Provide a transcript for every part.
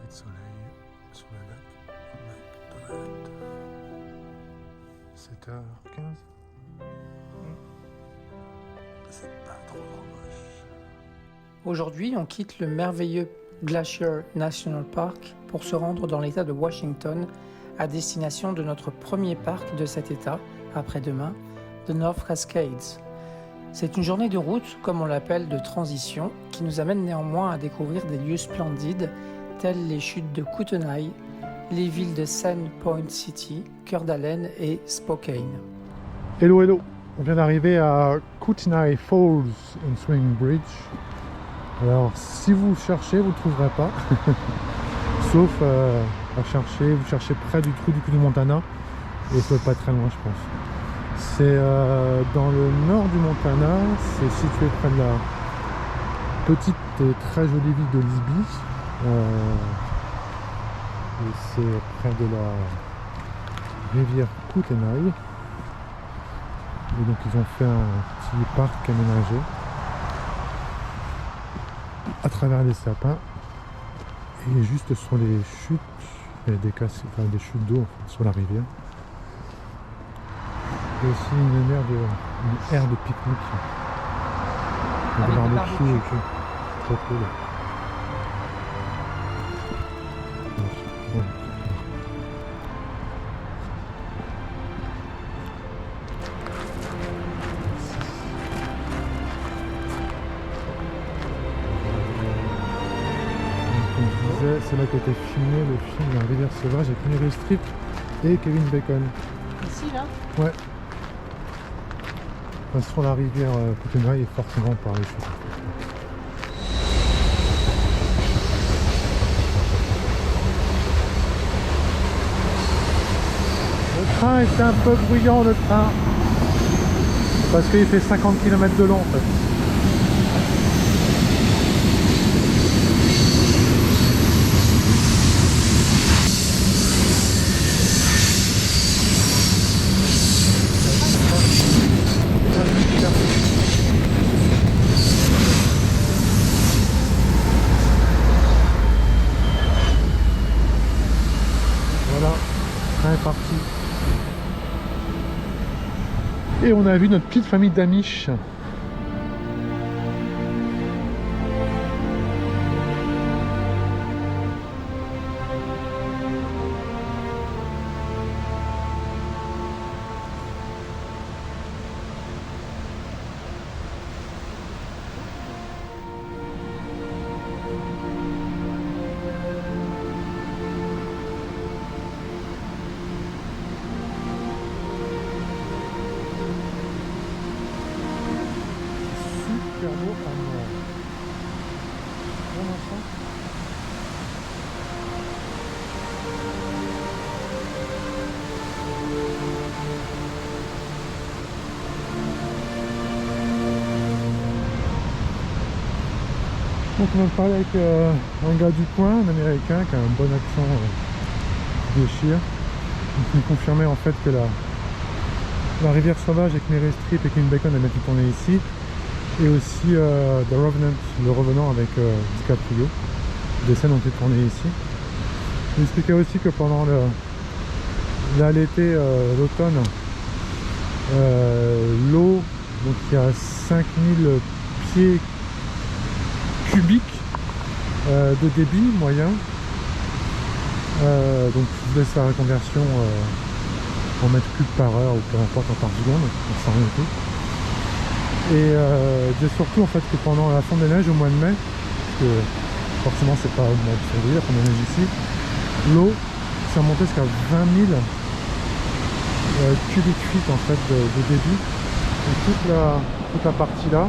de soleil sur le lac McDonald. 7h15. C'est pas trop moche. Aujourd'hui, on quitte le merveilleux Glacier National Park pour se rendre dans l'État de Washington à destination de notre premier parc de cet État, après-demain, The North Cascades. C'est une journée de route, comme on l'appelle, de transition, qui nous amène néanmoins à découvrir des lieux splendides, tels les chutes de Kootenai, les villes de Sand Point City, Coeur d'Alene et Spokane. Hello, hello! On vient d'arriver à Kootenai Falls and Swing Bridge. Alors, si vous cherchez, vous ne trouverez pas. Sauf à chercher, vous cherchez près du trou du cul du Montana. Et ça ne peut pas être très loin, je pense. C'est dans le nord du Montana. C'est situé près de la petite et très jolie ville de Lisby. Et c'est près de la rivière Kootenai. Et donc ils ont fait un petit parc aménagé à travers les sapins. Et juste sur les chutes, il y a des chutes d'eau en fait, sur la rivière. Il y a aussi une aire de pique-nique. Des barbecues et tout. Très cool. C'est là qu'a été filmé le film La Rivière Sauvage avec Meryl Streep et Kevin Bacon. Ici, là ? Ouais. Enfin, sur la rivière Kootenai et forcément par les chutes. Le train est un peu bruyant, le train. Parce qu'il fait 50 km de long en fait. Voilà, le train est parti. Et on a vu notre petite famille d'Amish. Super beau à mort. Bon enfant. Donc on va parler avec un gars du coin, un américain qui a un bon accent qui déchire. Donc il me confirmait en fait que la rivière sauvage avec Meryl Streep et Kevin Bacon a bien tourné ici. Et aussi The Revenant, le Revenant avec DiCaprio. Des scènes ont été tournées ici. Il expliquait aussi que pendant l'été, l'automne, l'eau, donc il y a 5000 pieds cubiques de débit moyen. Donc je vous laisse faire la conversion en mètres cubes par heure ou peu importe en par seconde, on s'en rend compte. Et c'est surtout en fait que pendant la fonte des neiges au mois de mai, parce que forcément c'est pas au mois de février la fonte des neiges ici, l'eau ça montait jusqu'à 20 000 cubic feet en fait de débit. Et toute la partie là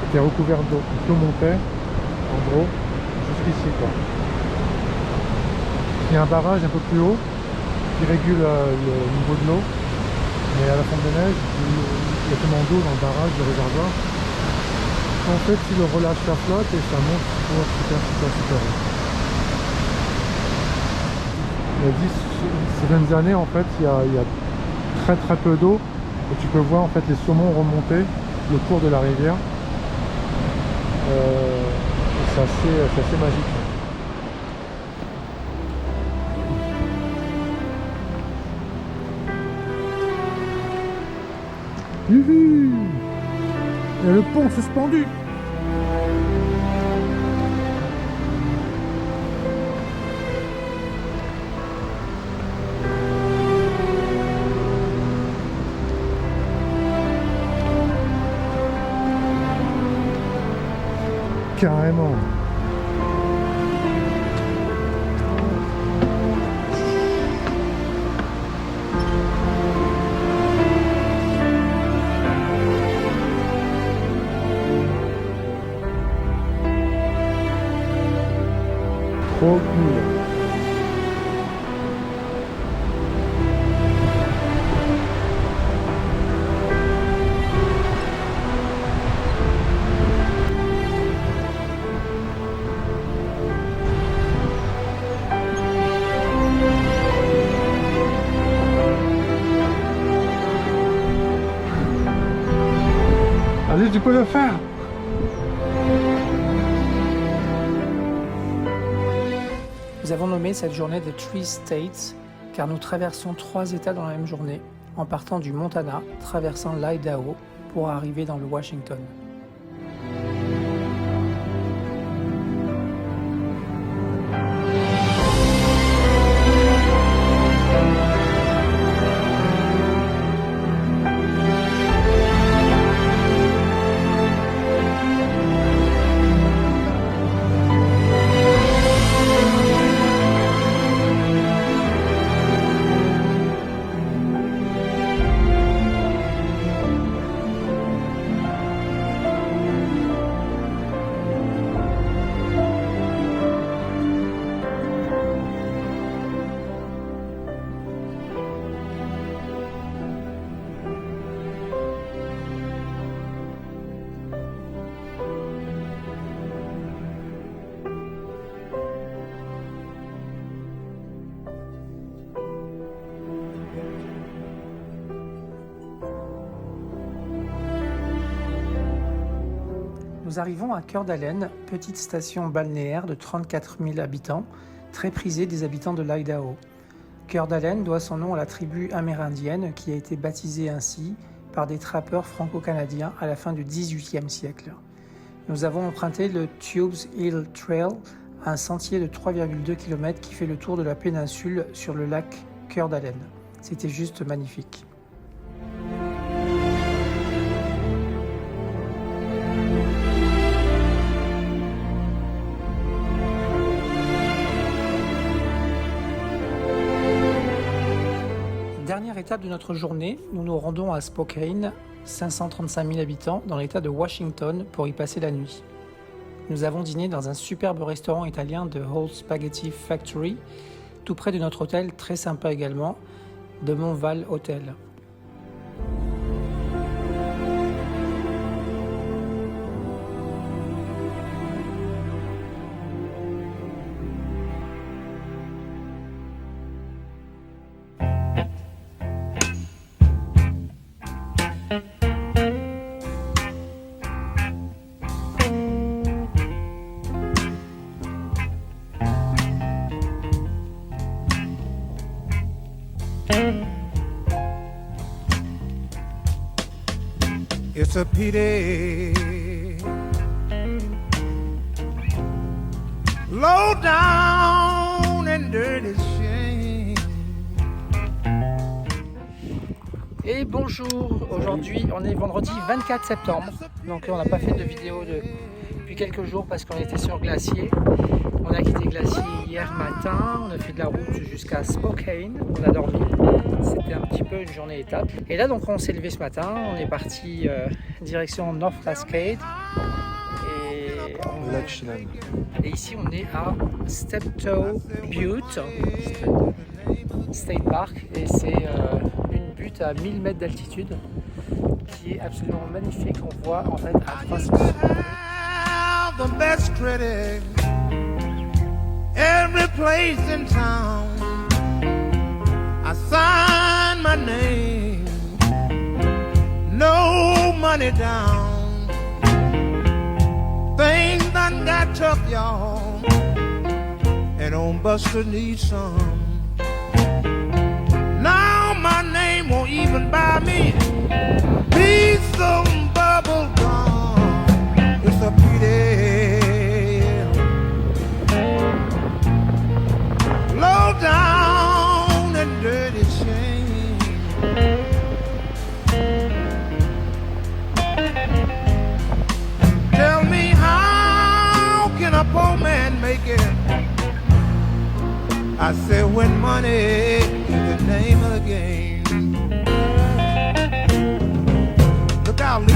était recouverte d'eau. L'eau montait en gros jusqu'ici quoi. Il y a un barrage un peu plus haut qui régule le niveau de l'eau. Mais à la fonte des neiges, il y a tellement d'eau dans le barrage, le réservoir. En fait, il le relâche la flotte et ça monte super haut. Il y a 10 ces années, en fait, il y a très peu d'eau. Et tu peux voir en fait les saumons remonter le cours de la rivière. C'est assez magique. Youhou! Et le pont suspendu. Carrément. Trop cool. Allez, tu peux le faire. Nous avons nommé cette journée The Three States car nous traversons 3 États dans la même journée, en partant du Montana, traversant l'Idaho pour arriver dans le Washington. Nous arrivons à Coeur d'Alene, petite station balnéaire de 34 000 habitants, très prisée des habitants de l'Idaho. Coeur d'Alene doit son nom à la tribu amérindienne qui a été baptisée ainsi par des trappeurs franco-canadiens à la fin du XVIIIe siècle. Nous avons emprunté le Tubes Hill Trail, un sentier de 3,2 km qui fait le tour de la péninsule sur le lac Coeur d'Alene. C'était juste magnifique. Dernière étape de notre journée, nous nous rendons à Spokane, 535 000 habitants, dans l'état de Washington, pour y passer la nuit. Nous avons dîné dans un superbe restaurant italien de Whole Spaghetti Factory, tout près de notre hôtel, très sympa également, de Montval Hotel. It's a pity, low down and dirty shame. Et bonjour, aujourd'hui on est vendredi 24 septembre, donc on n'a pas fait de vidéo depuis quelques jours parce qu'on était sur Glacier. On a quitté Glacier hier matin, on a fait de la route jusqu'à Spokane, on a dormi, c'était un petit peu une journée étape. Et là donc on s'est levé ce matin, on est parti direction North Cascade et ici on est à Steptoe Butte State Park et c'est une butte à 1000 mètres d'altitude qui est absolument magnifique, on voit en fait à 300 Every place in town, I sign my name, no money down. Things done got tough, y'all, and old Buster needs some. Now my name won't even buy me. I said when money is the name of the game. Look out, Lee.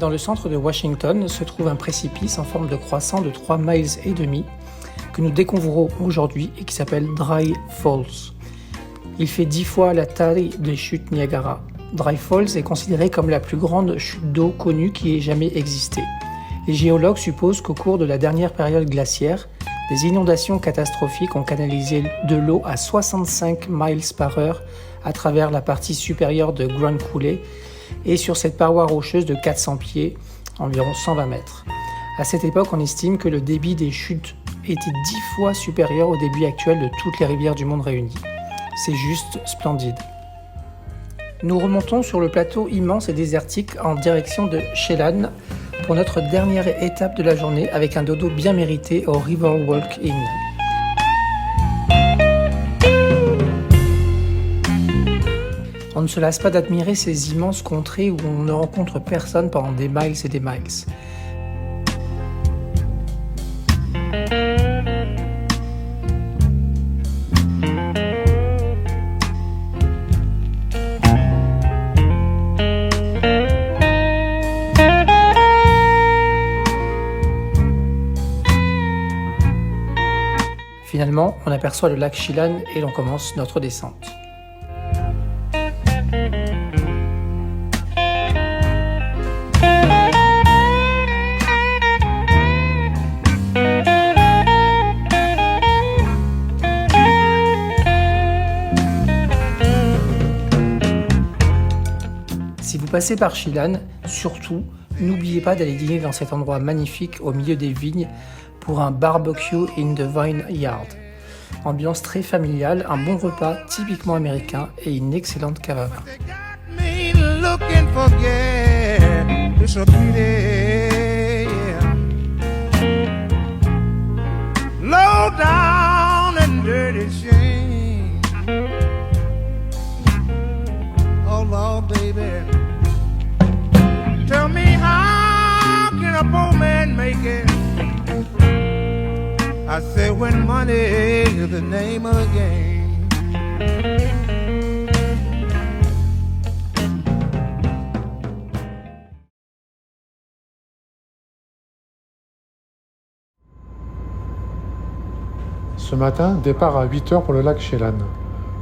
Dans le centre de Washington se trouve un précipice en forme de croissant de 3,5 miles que nous découvrons aujourd'hui et qui s'appelle Dry Falls. Il fait 10 fois la taille des chutes Niagara. Dry Falls est considéré comme la plus grande chute d'eau connue qui ait jamais existé. Les géologues supposent qu'au cours de la dernière période glaciaire, des inondations catastrophiques ont canalisé de l'eau à 65 miles par heure à travers la partie supérieure de Grand Coulee et sur cette paroi rocheuse de 400 pieds, environ 120 mètres. À cette époque, on estime que le débit des chutes était 10 fois supérieur au débit actuel de toutes les rivières du monde réunies. C'est juste splendide. Nous remontons sur le plateau immense et désertique en direction de Chelan pour notre dernière étape de la journée avec un dodo bien mérité au Riverwalk Inn. On ne se lasse pas d'admirer ces immenses contrées où on ne rencontre personne pendant des miles et des miles. Finalement, on aperçoit le lac Chelan et l'on commence notre descente. Si vous passez par Chelan, surtout, n'oubliez pas d'aller dîner dans cet endroit magnifique au milieu des vignes pour un barbecue in the vineyard. Ambiance très familiale, un bon repas typiquement américain et une excellente cavava. Low down and dirty shame. Oh Lord, baby, tell me how can a poor man make it? I said when money is the name of the game. Ce matin, départ à 8h pour le lac Chelan.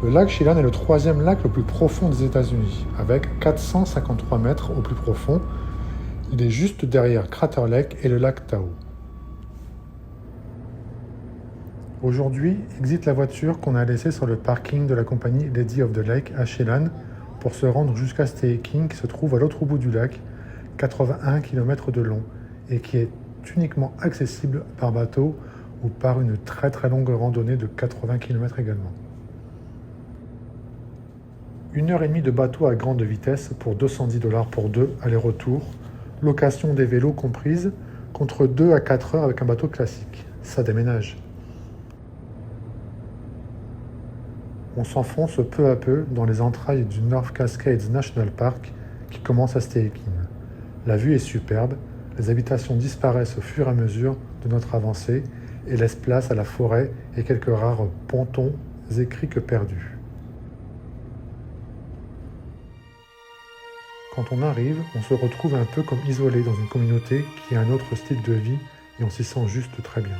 Le lac Chelan est le troisième lac le plus profond des États-Unis, avec 453 mètres au plus profond. Il est juste derrière Crater Lake et le lac Tahoe. Aujourd'hui, exit la voiture qu'on a laissée sur le parking de la compagnie Lady of the Lake à Chelan pour se rendre jusqu'à Staking qui se trouve à l'autre bout du lac, 81 km de long et qui est uniquement accessible par bateau ou par une très très longue randonnée de 80 km également. 1h30 de bateau à grande vitesse pour $210 pour deux, aller-retour, location des vélos comprise, contre 2 à 4 heures avec un bateau classique. Ça déménage. On s'enfonce peu à peu dans les entrailles du North Cascades National Park qui commence à Staking. La vue est superbe, les habitations disparaissent au fur et à mesure de notre avancée et laissent place à la forêt et quelques rares pontons et criques perdus. Quand on arrive, on se retrouve un peu comme isolé dans une communauté qui a un autre style de vie et on s'y sent juste très bien.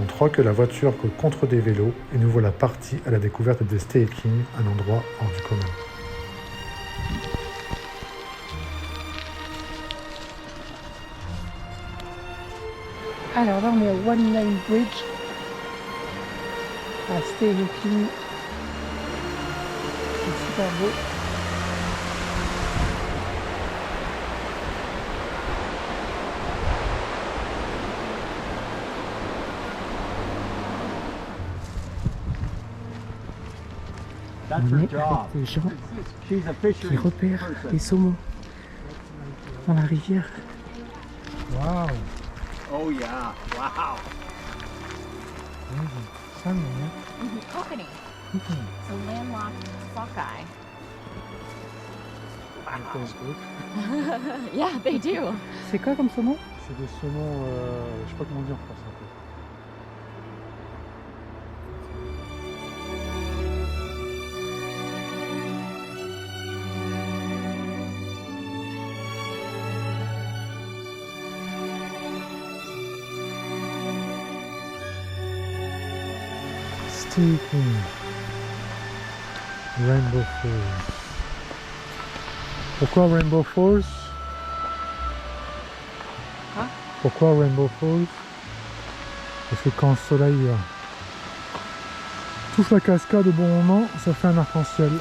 On troque la voiture contre des vélos et nous voilà partis à la découverte des Staking, un endroit hors du commun. Alors là, on est à One Line Bridge à Staking. C'est super beau. On est avec des gens qui repèrent les saumons dans la rivière. Waouh. Oh yeah, wow. Salmon, hein. Kokanee. So landlocked sockeye. Yeah, they do. C'est quoi comme saumon? C'est des saumons, je sais pas comment dire en français. En fait. Sticking. Rainbow Falls. Pourquoi Rainbow Falls? Hein? Pourquoi Rainbow Falls? Parce que quand le soleil touche la cascade au bon moment, ça fait un arc-en-ciel.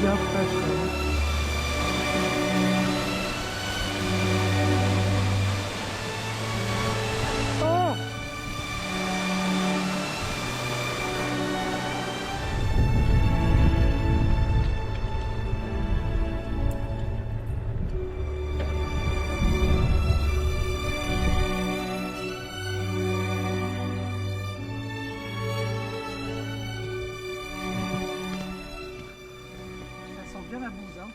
Bien fraîche. Oh! Ça sent bien la bouse, hein.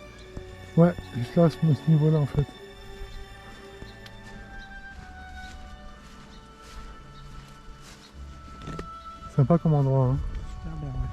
Ouais, juste là, à ce niveau-là en fait. Sympa comme endroit, hein. Super bien, ouais.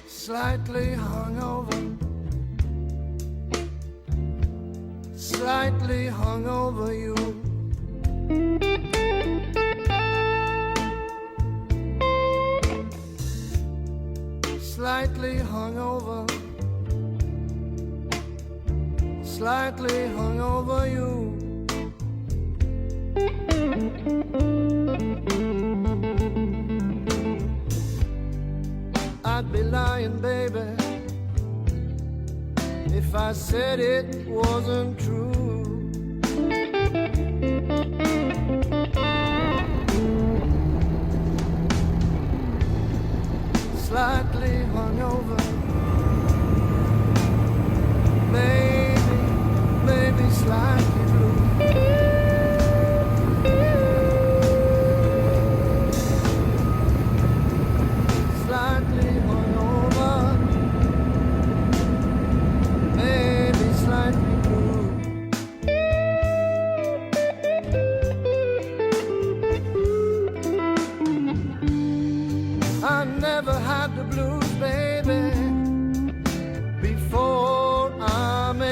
Slightly hungover, slightly hungover you. Slightly hungover, slightly hungover you. I'd be lying, baby, if I said it wasn't true. Slightly hungover, maybe slightly blue. Slightly hungover, maybe slightly blue.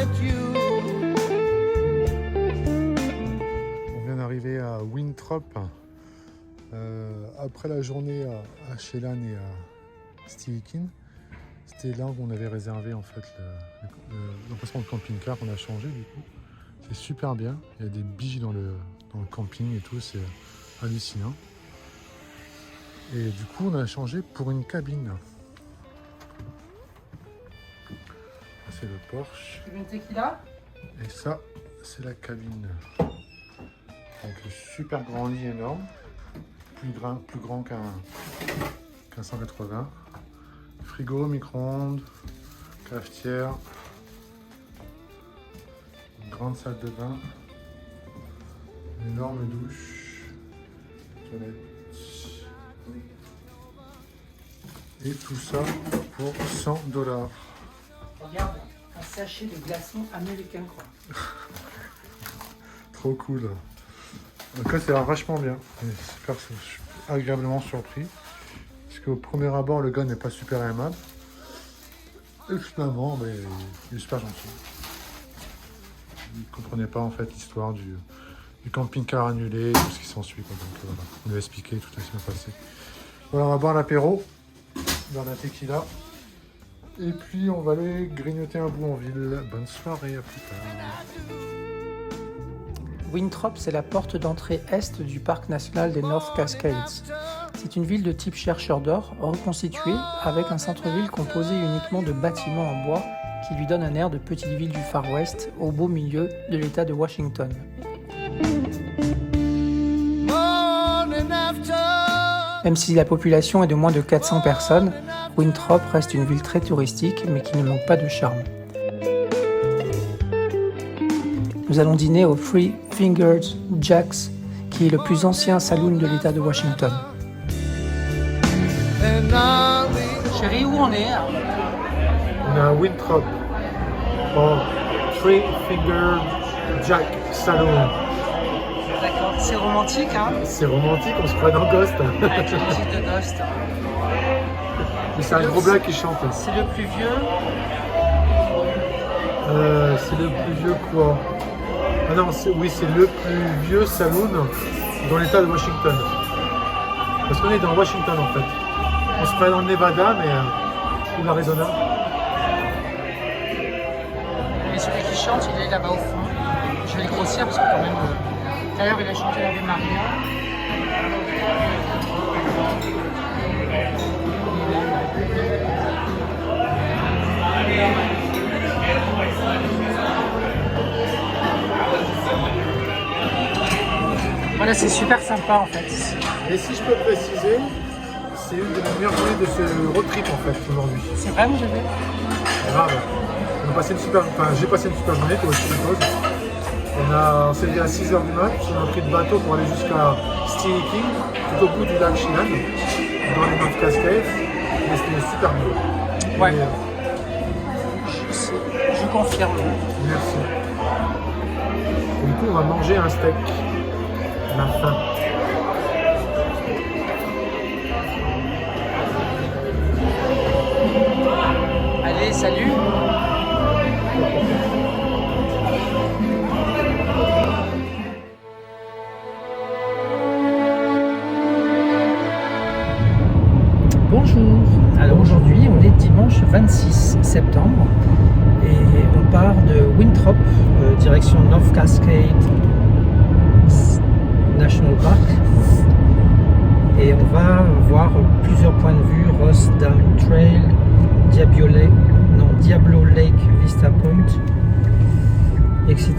with you. On vient d'arriver à Winthrop. Après la journée à Chelan et à Steikin, c'était là où on avait réservé en fait l'emplacement de camping-car qu'on a changé du coup. C'est super bien, il y a des biches dans le camping et tout, c'est hallucinant. Et du coup on a changé pour une cabine. C'est le Porsche. Une tequila? Et ça, c'est la cabine. Donc le super grand lit énorme, plus grand qu'un 180. Frigo, micro-ondes, cafetière, une grande salle de bain, une énorme douche, toilette. Et tout ça pour $100. Regarde, un sachet de glaçons américain, quoi. Trop cool. Donc là, c'est vachement bien. Je suis agréablement surpris. Parce qu'au premier abord, le gars n'est pas super aimable. Et finalement, il est super gentil. Il ne comprenait pas en fait l'histoire du camping-car annulé et tout ce qui s'ensuit. Donc voilà, on lui a expliqué, tout s'est bien passé. Voilà, on va boire l'apéro dans la tequila. Et puis on va aller grignoter un bout en ville. Bonne soirée, à plus tard. Winthrop, c'est la porte d'entrée est du parc national des North Cascades. C'est une ville de type chercheur d'or, reconstituée avec un centre-ville composé uniquement de bâtiments en bois qui lui donne un air de petite ville du Far West au beau milieu de l'État de Washington. Même si la population est de moins de 400 personnes, Winthrop reste une ville très touristique mais qui ne manque pas de charme. Nous allons dîner au Three Fingered Jack's, qui est le plus ancien saloon de l'État de Washington. Chérie, où on est? On est à Winthrop, au Three Fingered Jack Saloon. D'accord, c'est romantique, hein? C'est romantique, on se croit dans Ghost. Avec la musique de Ghost. Mais c'est un gros black qui chante. C'est le plus vieux. C'est le plus vieux quoi? Ah non, oui, c'est le plus vieux saloon dans l'État de Washington. Parce qu'on est dans Washington en fait. On se croit dans le Nevada, ou l'Arizona. Et celui qui chante, il est là-bas au fond. Je vais le grossir parce que quand même... D'ailleurs, il a chanté l'Ave Maria. Voilà, c'est super sympa en fait. Et si je peux préciser, c'est une des meilleures journées de ce road trip en fait aujourd'hui. C'est vrai, vous avez? Grave. J'ai passé une super journée, toi aussi, une pause. On s'est levé à 6h du mat, on a pris le bateau pour aller jusqu'à Steikin, tout au bout du lac Chelan, dans les North Cascades. Et c'était super beau. Ouais. Et, je confirme. Merci. Et du coup, on va manger un steak. On a faim. Allez, salut. Bonjour. Alors aujourd'hui, on est dimanche 26 septembre et on part de Winthrop, direction North Cascades National Park. Et on va voir plusieurs points de vue, Ross Dam Trail, Diablo Lake Vista Point, etc.,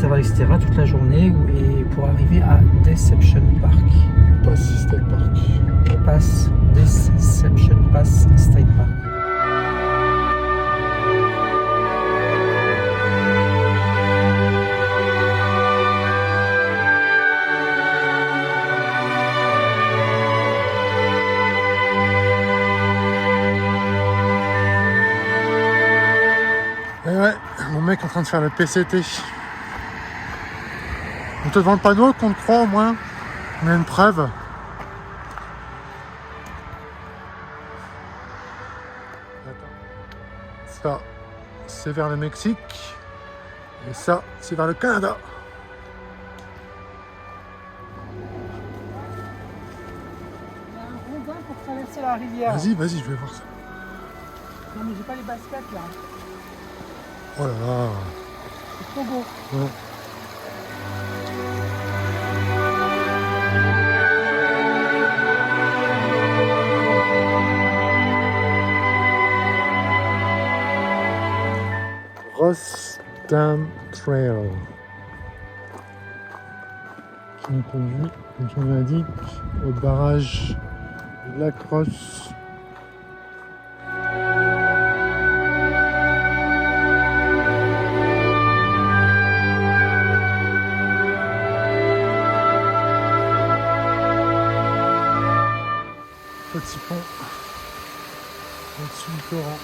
toute la journée et pour arriver à Deception Park. Pass State Park. Deception Pass State Park. Et ouais, mon mec est en train de faire le PCT. On te devant le panneau qu'on te croit au moins. On a une preuve. Ça, c'est vers le Mexique. Et ça, c'est vers le Canada. Il y a un rondin pour traverser la rivière. Vas-y, je vais voir ça. Non mais j'ai pas les baskets là. Oh là là. C'est trop beau. Ouais. Ross Dam Trail qui nous conduit, comme son nom l'indique, au barrage du lac Ross. Petit pont au-dessus du torrent.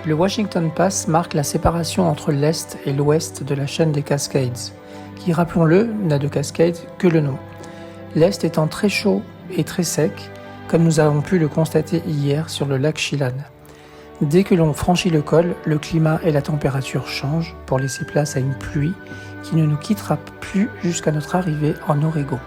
Le Washington Pass marque la séparation entre l'est et l'ouest de la chaîne des Cascades, qui, rappelons-le, n'a de Cascades que le nom. L'est étant très chaud et très sec, comme nous avons pu le constater hier sur le lac Chelan. Dès que l'on franchit le col, le climat et la température changent pour laisser place à une pluie qui ne nous quittera plus jusqu'à notre arrivée en Oregon.